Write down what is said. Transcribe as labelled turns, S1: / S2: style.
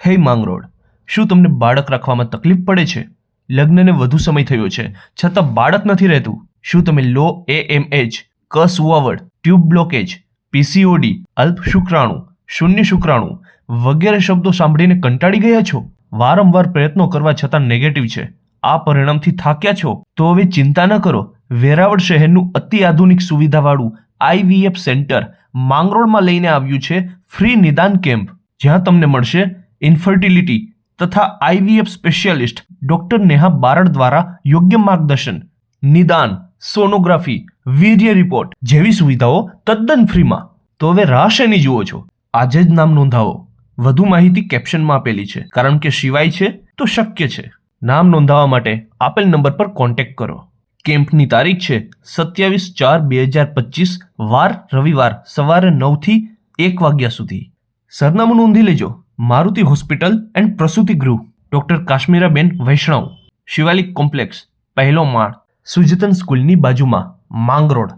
S1: હે માંગરોળ, શું તમને બાળક રાખવામાં તકલીફ પડે છે? લગ્નને વધુ સમય થયો છે છતાં બાળક નથી રહેતું? શું તમે લો AMH, કસુવાવડ, ટ્યુબ બ્લોકેજ, PCOD, અલ્પ શુક્રાણુ, શૂન્ય શુક્રાણુ વગેરે શબ્દો સાંભળીને કંટાળી ગયા છો? વારંવાર પ્રયત્નો કરવા છતાં નેગેટિવ છે. આ પરિણામથી થાક્યા છો? તો હવે ચિંતા ન કરો. વેરાવળ શહેરનું અતિ આધુનિક સુવિધાવાળું IVF સેન્ટર માંગરોળમાં લઈને આવ્યું છે ફ્રી નિદાન કેમ્પ, જ્યાં તમને મળશે ઇન્ફર્ટિલિટી તથા IVF specialist doctor Neha Barad દ્વારા યોગ્ય માર્ગદર્શન, નિદાન, સોનોગ્રાફી, વીર્ય રિપોર્ટ જેવી સુવિધાઓ તદ્દન ફ્રીમાં. તો હવે રાહ શેની જુઓ છો? આજે જ નામ નોંધાવો. વધુ માહિતી કેપ્શનમાં આપેલી છે, કારણ કે સિવાય છે તો શક્ય છે. નામ નોંધાવવા માટે આપેલ નંબર પર કોન્ટેક્ટ કરો. કેમ્પની તારીખ છે 27/4/2025, વાર રવિવાર, સવારે 9 થી 1 વાગ્યા સુધી. સરનામું નોંધી લેજો. મારુતિ હોસ્પિટલ એન્ડ પ્રસૂતિ ગૃહ, ડોક્ટર કાશ્મીરાબેન વૈષ્ણવ, શિવાલિક કોમ્પ્લેક્સ, પહેલો માળ, સુજતન સ્કૂલની બાજુમાં, માંગરોળ.